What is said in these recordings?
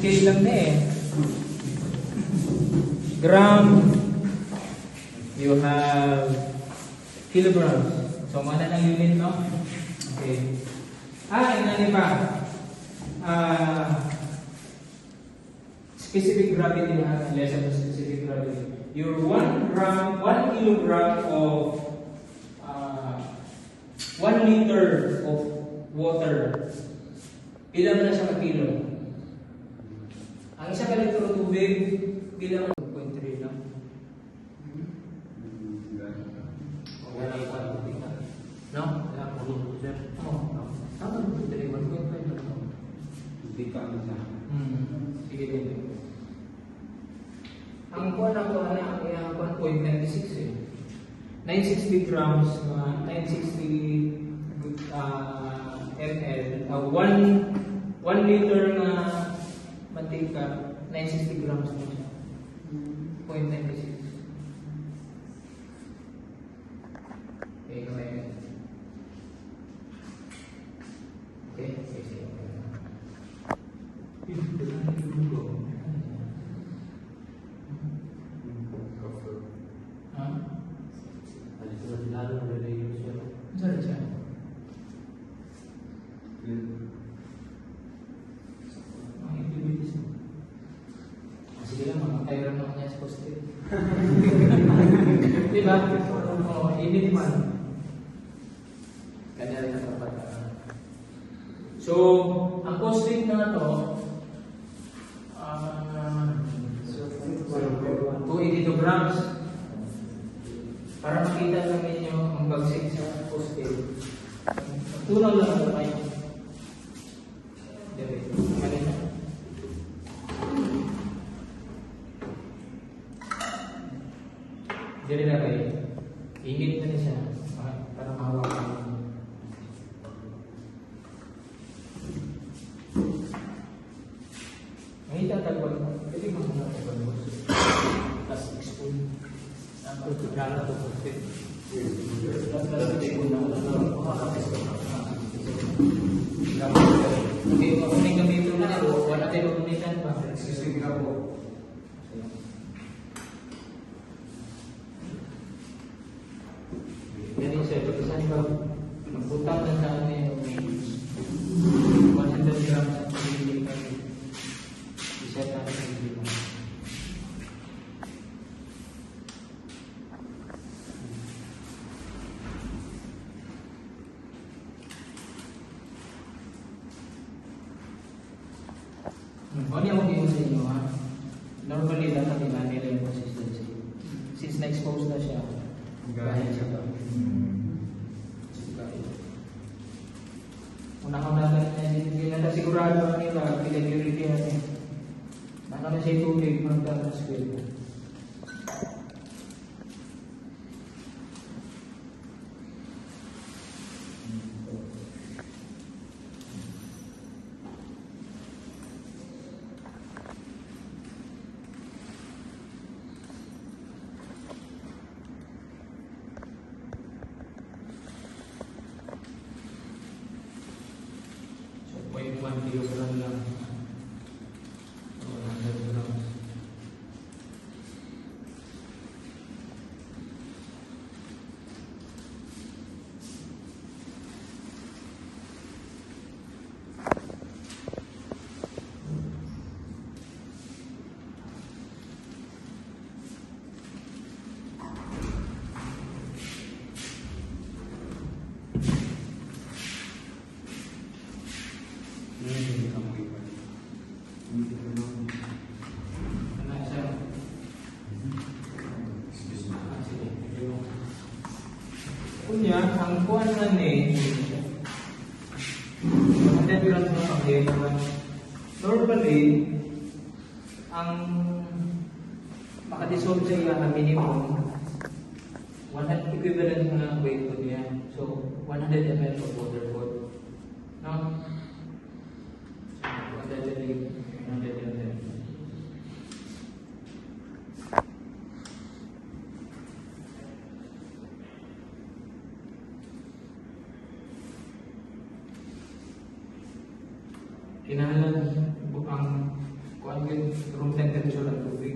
scale lang na eh. Gram, you have kilograms. So, mana ng unit, no? Okay. Ano pa? Specific gravity ha, less of specific gravity. Your 1 kilogram of 1 liter of water. Ilan na siya ka-kilo? Ang isa ka litro tubig, bilang 1.3 lang. Wala yung quantity ka. No? Wala ko rin, sir. Oo. Tama 1.3, 1.5 lang. Hindi ka ano sa sige din. Ang kuha na ko na ang 1.96 eh. 960 grams, 960 ml, 1 liter na mantika, 960 grams na siya. 0.96. Okay, okay. Okay, sige. Sorry, siya. Mga activities mo. Sige lang, mga kailan naman niya sa post-it. Diba? Oo, init man. Kanya rin ang kapag. So, ang post-it na ito, 282 grams. Para makita lang ninyo ang bagsik sa post-it. Tunaw lang ito kayo. Kanina. Dili na kayo. Ingit na siya. Para mahawakan mo. Ngayon tatagwan mo. Pwede mo muna tatagwan mo. Tapos expose. Tapos gana ito post-it. Okay, kung gamitin na niya, wala tayo gamitan pa. Excuse me po. Yan yung sir, pagkasan ba, magbutang na sa amin yung 100 grams at hindi kami iset natin sa hindi mo. Kung ano yung sa inyo ha, normally dapat nila yung consistency. Since na-expose na siya, gahit siya ba? Unang-una hindi na sigurado nila, pinag-purity natin. Baka na siya tubig, magdala-squid. So, 0.1 kilogram lang. So, 100 grams. Kunya, ang kuwan na ni 100 grams na pagkain naman. Normally, ang makadissolve sa iya na minimum 100 equivalent na weight ko niya. So, 100 ml of water pot. No? 100 ml. Kinahanglan ang room temperature ang tubig.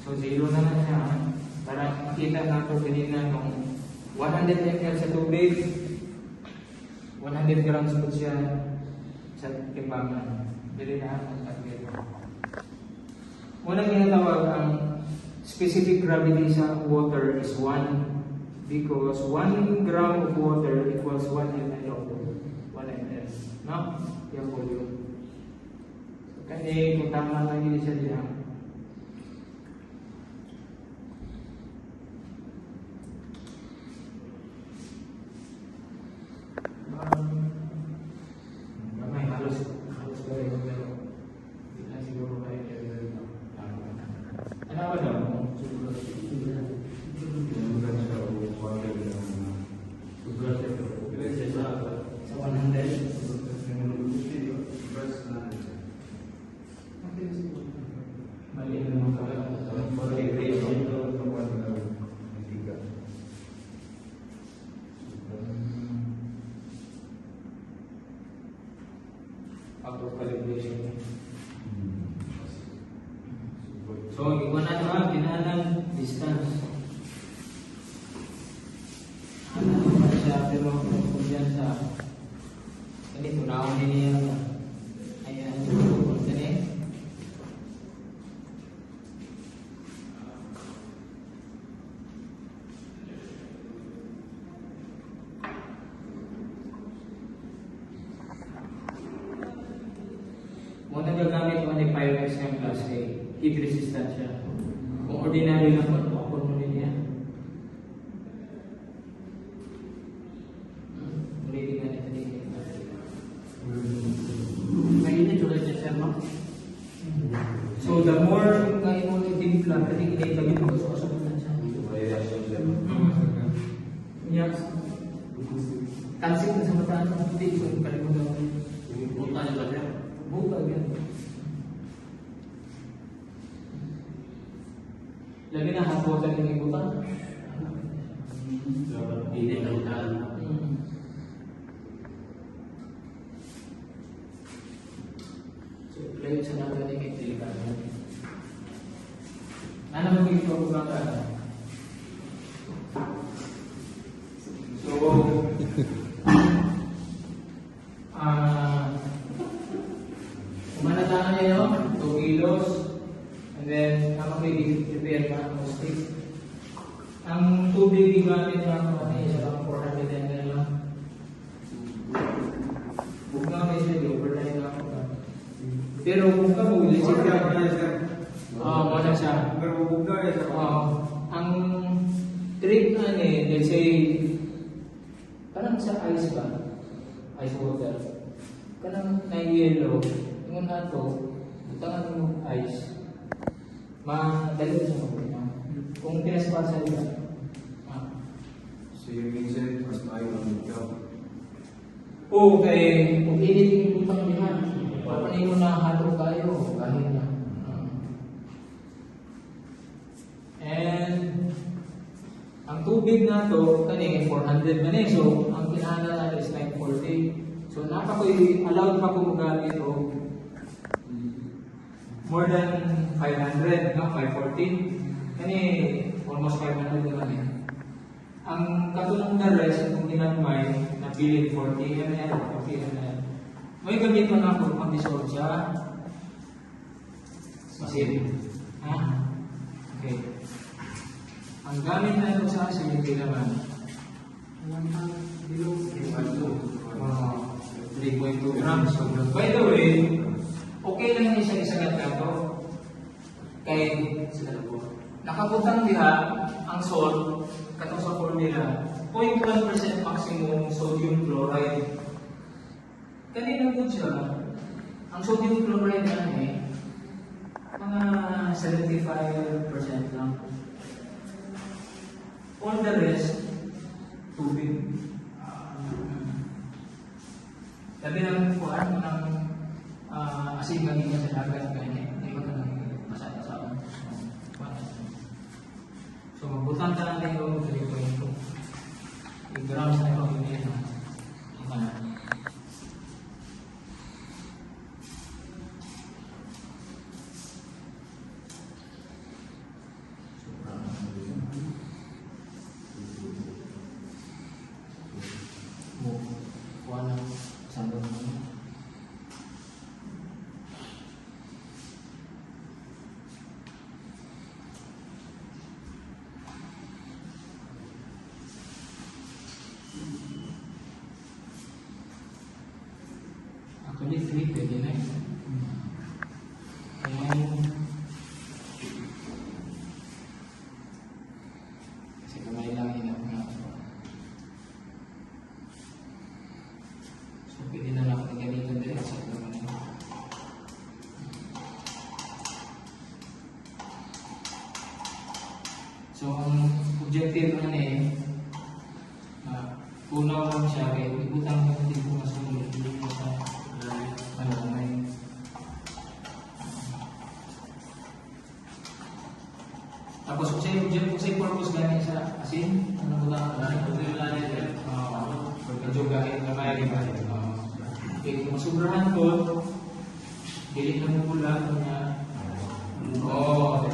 So 0 na lang siya. Para makita natin kanina kung 100 ml sa tubig, 100 grams po siya sa timbangan. Dili na ang target. Unang ginatawag ang specific gravity sa water is 1 because 1 gram of water equals 1 ml of water. 1 ml. No? Yung volume. So, kasi kung tama lang yun siya diyan, may halos ba rin pero hindi lang siguro kayo ito. Ano ba daw? Siguro sa 100. Mali naman calibration. So, iwan na ito ginanang distance. Ano naman siya, pero kung yan sa ganito, naon din niya. Ayan, punta niya. Muna gagamit mo ni Pyrex ng class A, heat resistant siya. Kung ordinary lang po, ako mo niya. Ulitin nga nito din. Mainit ulit siya, sir, no? So, the more kayo mo nitimpla, kasi kinaitabit mo sa kasabutan siya. Yes. Tansik na sa mataan mo, hindi ko kalimutan mo. Buta niya ba siya? Buta yan. Lagi na hot water yung ibutan. Hindi na utan. So, play sa natin yung itilika. Ano mo yung ito ka? So, kumanataan niya yun, 2 kilos, and then, ako may prepare na ang stick. Ang tubig gamit na ako, isa lang 400 ml lang. Huwag nga may sila, overnight na ako. Pero kung ka mo, legit ka. Wala siya. Ang trick na let's say, parang sa ice ba? Ice water. Kanang na-yellow, yung nato, butangan mo ice, madali siya mag-ina. Kung pinasipasa nila. So you mean that mas tayo ang ikaw? Oo, kaya kung init yung butang nila, papanay mo na halo kayo, kahit na. And, ang tubig na to, kanina 400 man eh, so ang kinahanglan natin is 940. So, allowed pa ko magamit o more than 500, no? 540. Kani, almost 500 naman eh. Ang katulong na rest, kung ginamay, napili 40 ml, 40 ml. May gamit mo na ako pag-dissolve siya. Asin. Ha? Okay. Ang gamit na ito sa asin, yung kailangan. 3.2 grams. By the way, okay lang yung isang isagat na ito. Kaya, nakabutang diha ang salt, katong sa formula, 0.1% maximum sodium chloride. Kanina po siya, ang sodium chloride na mga 75% lang. All the rest, tubig. Sabi ng kuhaan mo ng asin magiging sa dagat kanya, hindi ko nang masaya-masaya. So, magbutang ka lang tayo 3.2. I-grams na ito, hindi na. So, ang objective naman unaw lang siya, kaya ibutang mo hindi ko masunod, hindi mo sa malamay. Tapos, kung sa'yo purpose gani sa asin, ano ko lang, medyo gahit na may okay, kung masubrahan ko, dili na mo pula niya. Oo,